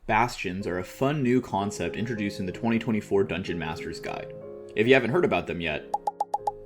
Bastions are a fun new concept introduced in the 2024 Dungeon Master's Guide. If you haven't heard about them yet,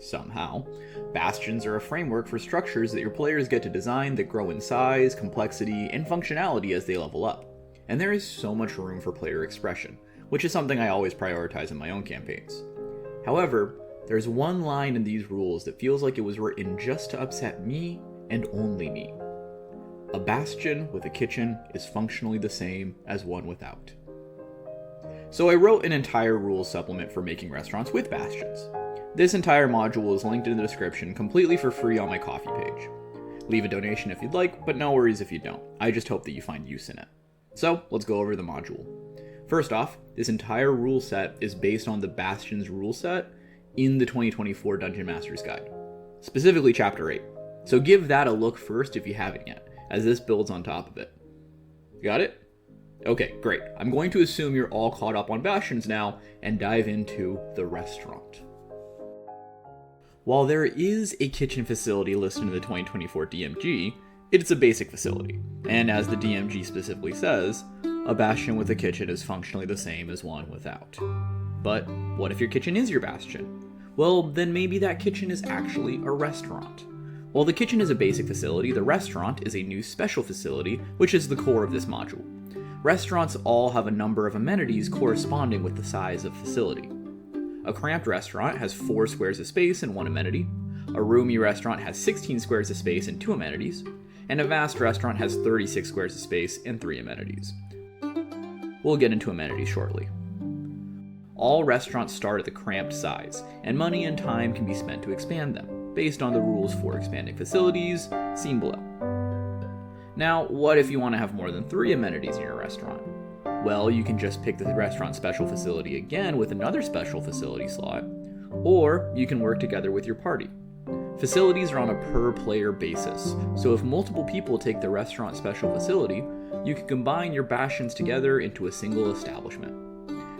somehow, bastions are a framework for structures that your players get to design that grow in size, complexity, and functionality as they level up. And there is so much room for player expression, which is something I always prioritize in my own campaigns. However, there's one line in these rules that feels like it was written just to upset me and only me. A bastion with a kitchen is functionally the same as one without. So I wrote an entire rules supplement for making restaurants with bastions. This entire module is linked in the description completely for free on my Ko-fi page. Leave a donation if you'd like, but no worries if you don't. I just hope that you find use in it. So let's go over the module. First off, this entire rule set is based on the Bastions rule set in the 2024 Dungeon Master's Guide, specifically Chapter 8. So give that a look first if you haven't yet, as this builds on top of it. Got it? Okay, great. I'm going to assume you're all caught up on Bastions now and dive into the restaurant. While there is a kitchen facility listed in the 2024 DMG, it's a basic facility, and as the DMG specifically says, a bastion with a kitchen is functionally the same as one without. But what if your kitchen is your bastion? Well, then maybe that kitchen is actually a restaurant. While the kitchen is a basic facility, the restaurant is a new special facility, which is the core of this module. Restaurants all have a number of amenities corresponding with the size of facility. A cramped restaurant has 4 squares of space and 1 amenity, a roomy restaurant has 16 squares of space and 2 amenities, and a vast restaurant has 36 squares of space and 3 amenities. We'll get into amenities shortly. All restaurants start at the cramped size, and money and time can be spent to expand them, based on the rules for expanding facilities, seen below. Now, what if you want to have more than 3 amenities in your restaurant? Well, you can just pick the restaurant special facility again with another special facility slot, or you can work together with your party. Facilities are on a per-player basis, so if multiple people take the restaurant special facility, you can combine your bastions together into a single establishment.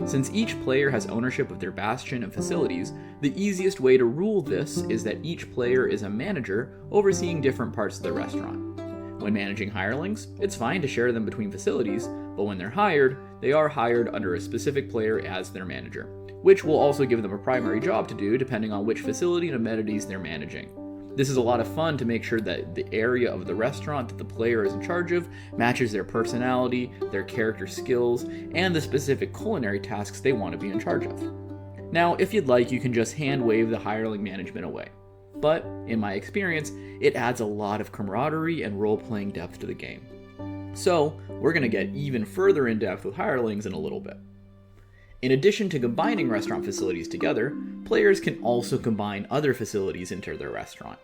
Since each player has ownership of their bastion and facilities, the easiest way to rule this is that each player is a manager overseeing different parts of the restaurant. When managing hirelings, it's fine to share them between facilities, but when they're hired, they are hired under a specific player as their manager, which will also give them a primary job to do depending on which facility and amenities they're managing. This is a lot of fun to make sure that the area of the restaurant that the player is in charge of matches their personality, their character skills, and the specific culinary tasks they want to be in charge of. Now, if you'd like, you can just hand wave the hireling management away. But, in my experience, it adds a lot of camaraderie and role-playing depth to the game. So, we're going to get even further in depth with hirelings in a little bit. In addition to combining restaurant facilities together, players can also combine other facilities into their restaurant.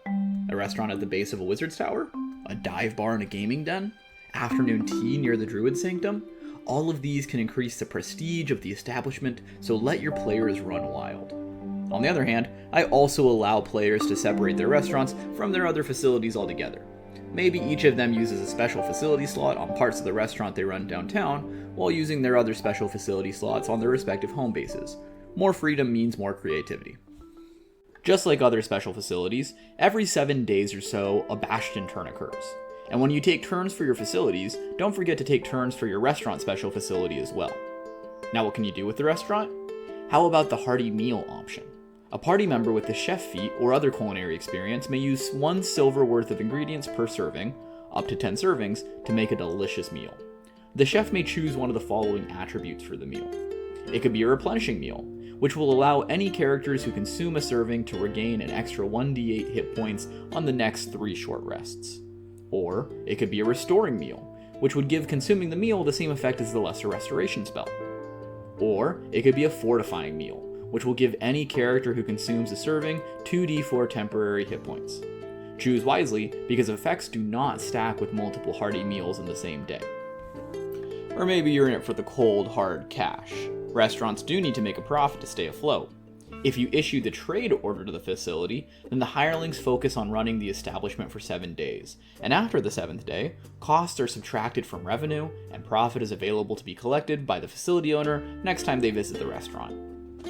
A restaurant at the base of a wizard's tower, a dive bar and a gaming den, afternoon tea near the druid sanctum. All of these can increase the prestige of the establishment, so let your players run wild. On the other hand, I also allow players to separate their restaurants from their other facilities altogether. Maybe each of them uses a special facility slot on parts of the restaurant they run downtown, while using their other special facility slots on their respective home bases. More freedom means more creativity. Just like other special facilities, every 7 days or so, a bastion turn occurs. And when you take turns for your facilities, don't forget to take turns for your restaurant special facility as well. Now what can you do with the restaurant? How about the hearty meal option? A party member with the chef feat or other culinary experience may use 1 silver worth of ingredients per serving, up to 10 servings, to make a delicious meal. The chef may choose one of the following attributes for the meal. It could be a replenishing meal, which will allow any characters who consume a serving to regain an extra 1d8 hit points on the next 3 short rests. Or it could be a restoring meal, which would give consuming the meal the same effect as the lesser restoration spell. Or it could be a fortifying meal, which will give any character who consumes a serving 2d4 temporary hit points. Choose wisely, because effects do not stack with multiple hearty meals in the same day. Or maybe you're in it for the cold, hard cash. Restaurants do need to make a profit to stay afloat. If you issue the trade order to the facility, then the hirelings focus on running the establishment for 7 days, and after the 7th day, costs are subtracted from revenue, and profit is available to be collected by the facility owner next time they visit the restaurant.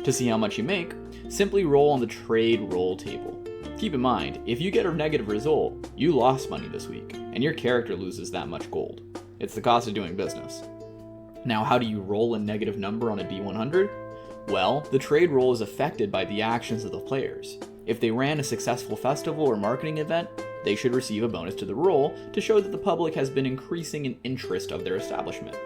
To see how much you make, simply roll on the trade roll table. Keep in mind, if you get a negative result, you lost money this week, and your character loses that much gold. It's the cost of doing business. Now, how do you roll a negative number on a D100? Well, the trade roll is affected by the actions of the players. If they ran a successful festival or marketing event, they should receive a bonus to the roll to show that the public has been increasing in interest of their establishment.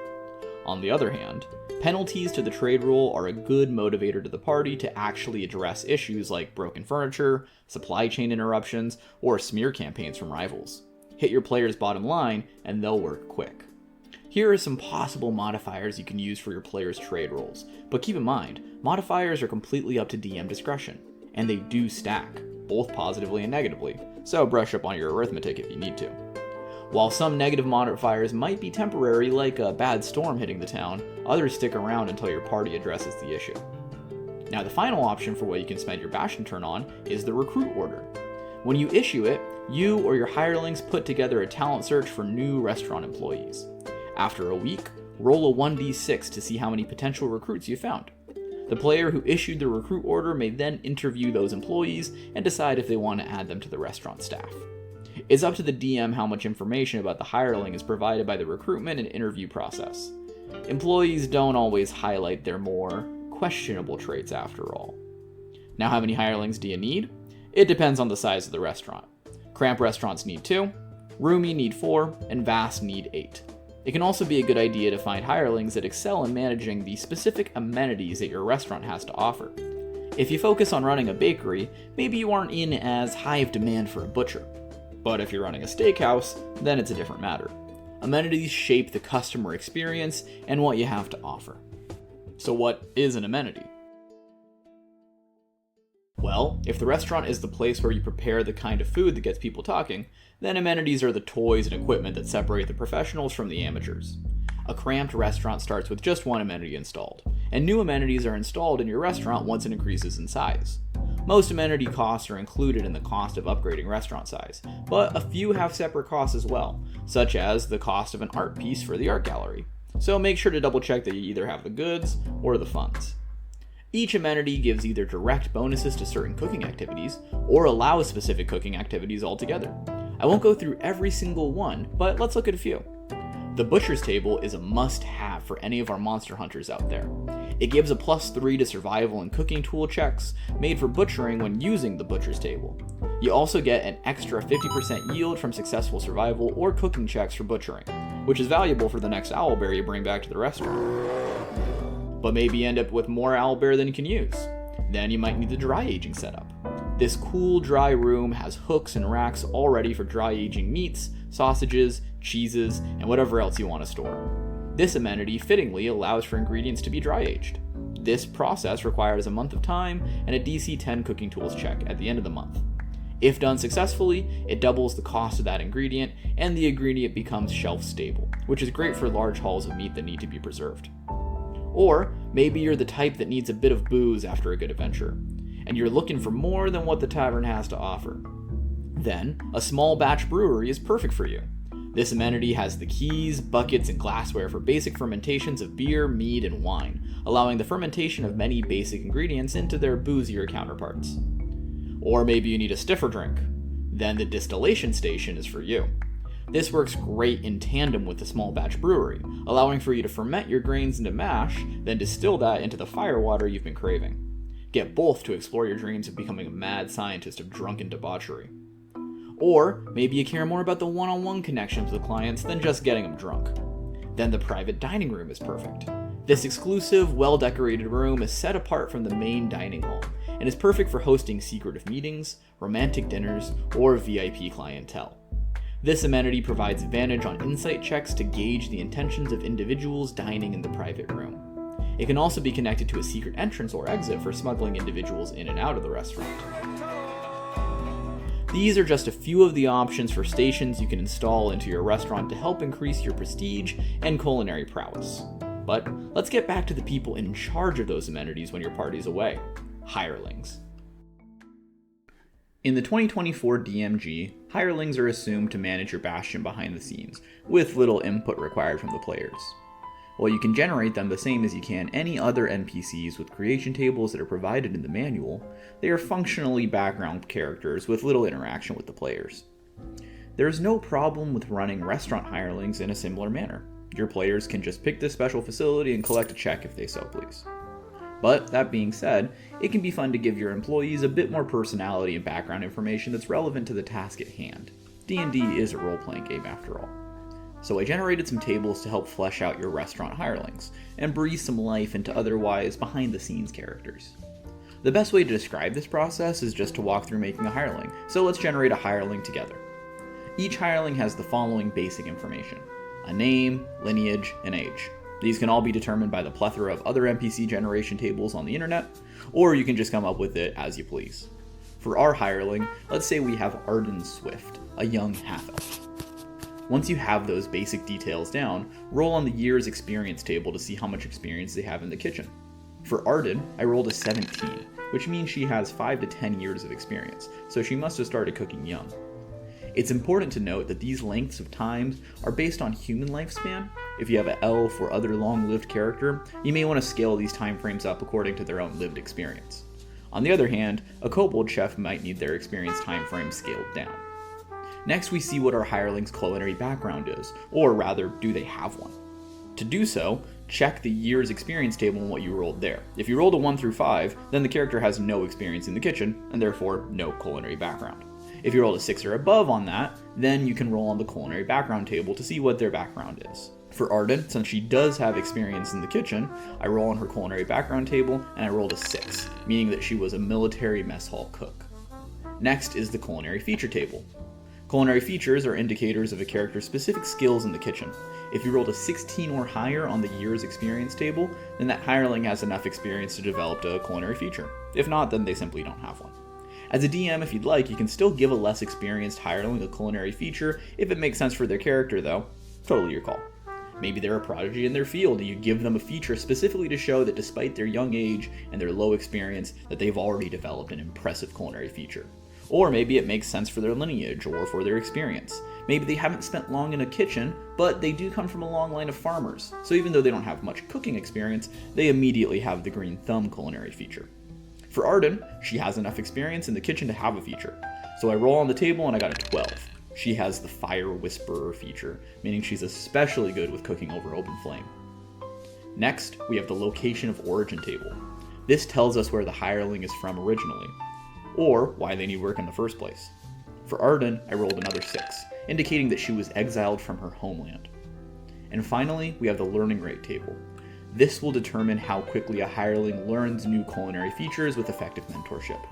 On the other hand, penalties to the trade roll are a good motivator to the party to actually address issues like broken furniture, supply chain interruptions, or smear campaigns from rivals. Hit your players' bottom line, and they'll work quick. Here are some possible modifiers you can use for your players' trade rolls, but keep in mind, modifiers are completely up to DM discretion, and they do stack, both positively and negatively, so brush up on your arithmetic if you need to. While some negative modifiers might be temporary, like a bad storm hitting the town, others stick around until your party addresses the issue. Now, the final option for what you can spend your Bastion turn on is the recruit order. When you issue it, you or your hirelings put together a talent search for new restaurant employees. After a week, roll a 1d6 to see how many potential recruits you found. The player who issued the recruit order may then interview those employees and decide if they want to add them to the restaurant staff. It's up to the DM how much information about the hireling is provided by the recruitment and interview process. Employees don't always highlight their more questionable traits after all. Now, how many hirelings do you need? It depends on the size of the restaurant. Cramped restaurants need 2, roomy need 4, and vast need 8. It can also be a good idea to find hirelings that excel in managing the specific amenities that your restaurant has to offer. If you focus on running a bakery, maybe you aren't in as high of demand for a butcher. But if you're running a steakhouse, then it's a different matter. Amenities shape the customer experience and what you have to offer. So what is an amenity? Well, if the restaurant is the place where you prepare the kind of food that gets people talking, then amenities are the toys and equipment that separate the professionals from the amateurs. A cramped restaurant starts with just one amenity installed, and new amenities are installed in your restaurant once it increases in size. Most amenity costs are included in the cost of upgrading restaurant size, but a few have separate costs as well, such as the cost of an art piece for the art gallery. So make sure to double check that you either have the goods or the funds. Each amenity gives either direct bonuses to certain cooking activities, or allows specific cooking activities altogether. I won't go through every single one, but let's look at a few. The Butcher's Table is a must-have for any of our monster hunters out there. It gives a +3 to survival and cooking tool checks made for butchering when using the Butcher's Table. You also get an extra 50% yield from successful survival or cooking checks for butchering, which is valuable for the next owlbear you bring back to the restaurant. But maybe you end up with more owlbear than you can use. Then you might need the dry aging setup. This cool dry room has hooks and racks all ready for dry aging meats, sausages, cheeses, and whatever else you want to store. This amenity fittingly allows for ingredients to be dry aged. This process requires a month of time and a DC 10 cooking tools check at the end of the month. If done successfully, it doubles the cost of that ingredient, and the ingredient becomes shelf stable, which is great for large hauls of meat that need to be preserved. Or maybe you're the type that needs a bit of booze after a good adventure, and you're looking for more than what the tavern has to offer. Then, a small batch brewery is perfect for you. This amenity has the keys, buckets, and glassware for basic fermentations of beer, mead, and wine, allowing the fermentation of many basic ingredients into their boozier counterparts. Or maybe you need a stiffer drink. Then the distillation station is for you. This works great in tandem with the small batch brewery, allowing for you to ferment your grains into mash, then distill that into the firewater you've been craving. Get both to explore your dreams of becoming a mad scientist of drunken debauchery. Or maybe you care more about the one-on-one connections with clients than just getting them drunk. Then the private dining room is perfect. This exclusive, well-decorated room is set apart from the main dining hall, and is perfect for hosting secretive meetings, romantic dinners, or VIP clientele. This amenity provides advantage on insight checks to gauge the intentions of individuals dining in the private room. It can also be connected to a secret entrance or exit for smuggling individuals in and out of the restaurant. These are just a few of the options for stations you can install into your restaurant to help increase your prestige and culinary prowess. But let's get back to the people in charge of those amenities when your party's away: hirelings. In the 2024 DMG, hirelings are assumed to manage your bastion behind the scenes, with little input required from the players. While you can generate them the same as you can any other NPCs with creation tables that are provided in the manual, they are functionally background characters with little interaction with the players. There is no problem with running restaurant hirelings in a similar manner. Your players can just pick this special facility and collect a check if they so please. But that being said, it can be fun to give your employees a bit more personality and background information that's relevant to the task at hand. D&D is a role-playing game after all. So I generated some tables to help flesh out your restaurant hirelings, and breathe some life into otherwise behind-the-scenes characters. The best way to describe this process is just to walk through making a hireling, so let's generate a hireling together. Each hireling has the following basic information: a name, lineage, and age. These can all be determined by the plethora of other NPC generation tables on the internet, or you can just come up with it as you please. For our hireling, let's say we have Arden Swift, a young half-elf. Once you have those basic details down, roll on the year's experience table to see how much experience they have in the kitchen. For Arden, I rolled a 17, which means she has 5 to 10 years of experience, so she must have started cooking young. It's important to note that these lengths of times are based on human lifespan. If you have an elf or other long-lived character, you may want to scale these time frames up according to their own lived experience. On the other hand, a kobold chef might need their experience time frame scaled down. Next, we see what our hireling's culinary background is, or rather, do they have one? To do so, check the year's experience table and what you rolled there. If you rolled a 1 through 5, then the character has no experience in the kitchen, and therefore no culinary background. If you rolled a 6 or above on that, then you can roll on the culinary background table to see what their background is. For Arden, since she does have experience in the kitchen, I roll on her culinary background table, and I rolled a 6, meaning that she was a military mess hall cook. Next is the culinary feature table. Culinary features are indicators of a character's specific skills in the kitchen. If you rolled a 16 or higher on the year's experience table, then that hireling has enough experience to develop a culinary feature. If not, then they simply don't have one. As a DM, if you'd like, you can still give a less experienced hireling a culinary feature if it makes sense for their character though. Totally your call. Maybe they're a prodigy in their field and you give them a feature specifically to show that despite their young age and their low experience, that they've already developed an impressive culinary feature. Or maybe it makes sense for their lineage or for their experience. Maybe they haven't spent long in a kitchen, but they do come from a long line of farmers, so even though they don't have much cooking experience, they immediately have the green thumb culinary feature. For Arden, she has enough experience in the kitchen to have a feature, so I roll on the table and I got a 12. She has the Fire Whisperer feature, meaning she's especially good with cooking over open flame. Next, we have the location of origin table. This tells us where the hireling is from originally, or why they need work in the first place. For Arden, I rolled another 6, indicating that she was exiled from her homeland. And finally, we have the learning rate table. This will determine how quickly a hireling learns new culinary features with effective mentorship.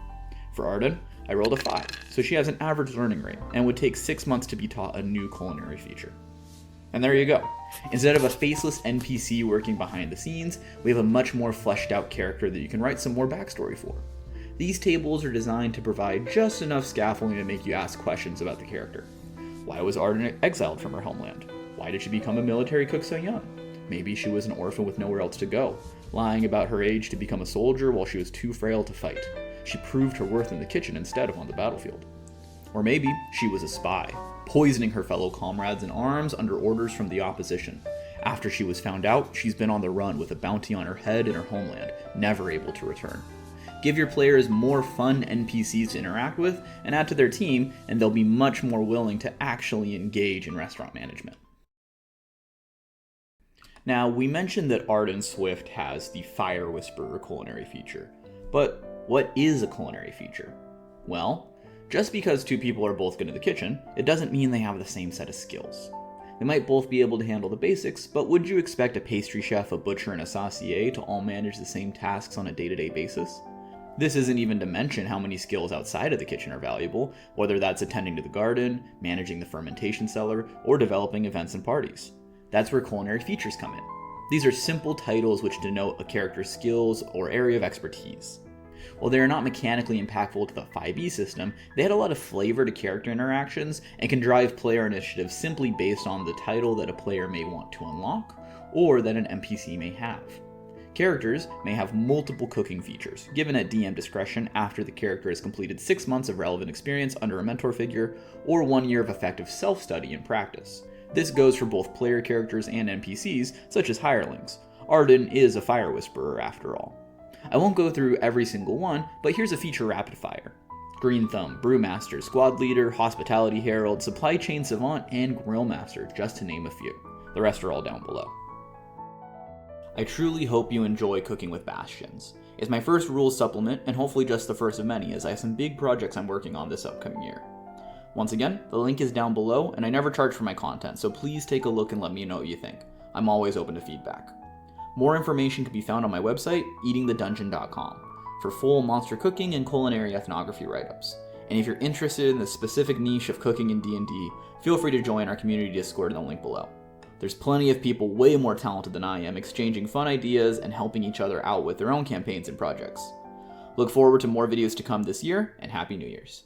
For Arden, I rolled a 5, so she has an average learning rate, and would take 6 months to be taught a new culinary feature. And there you go. Instead of a faceless NPC working behind the scenes, we have a much more fleshed out character that you can write some more backstory for. These tables are designed to provide just enough scaffolding to make you ask questions about the character. Why was Arden exiled from her homeland? Why did she become a military cook so young? Maybe she was an orphan with nowhere else to go, lying about her age to become a soldier while she was too frail to fight. She proved her worth in the kitchen instead of on the battlefield. Or maybe she was a spy, poisoning her fellow comrades in arms under orders from the opposition. After she was found out, she's been on the run with a bounty on her head in her homeland, never able to return. Give your players more fun NPCs to interact with and add to their team, and they'll be much more willing to actually engage in restaurant management. Now, we mentioned that Arden Swift has the Fire Whisperer culinary feature, but what is a culinary feature? Well, just because two people are both good in the kitchen, it doesn't mean they have the same set of skills. They might both be able to handle the basics, but would you expect a pastry chef, a butcher, and a saucier to all manage the same tasks on a day-to-day basis? This isn't even to mention how many skills outside of the kitchen are valuable, whether that's attending to the garden, managing the fermentation cellar, or developing events and parties. That's where culinary features come in. These are simple titles which denote a character's skills or area of expertise. While they are not mechanically impactful to the 5e system, they add a lot of flavor to character interactions and can drive player initiative simply based on the title that a player may want to unlock, or that an NPC may have. Characters may have multiple cooking features, given at DM discretion after the character has completed 6 months of relevant experience under a mentor figure, or 1 year of effective self-study and practice. This goes for both player characters and NPCs, such as hirelings. Arden is a Fire Whisperer after all. I won't go through every single one, but here's a feature rapid fire. Green Thumb, Brewmaster, Squad Leader, Hospitality Herald, Supply Chain Savant, and Grill Master, just to name a few. The rest are all down below. I truly hope you enjoy cooking with Bastions. It's my first rules supplement, and hopefully just the first of many, as I have some big projects I'm working on this upcoming year. Once again, the link is down below, and I never charge for my content, so please take a look and let me know what you think. I'm always open to feedback. More information can be found on my website, eatingthedungeon.com, for full monster cooking and culinary ethnography write-ups. And if you're interested in the specific niche of cooking in D&D, feel free to join our community Discord in the link below. There's plenty of people way more talented than I am exchanging fun ideas and helping each other out with their own campaigns and projects. Look forward to more videos to come this year, and Happy New Year's.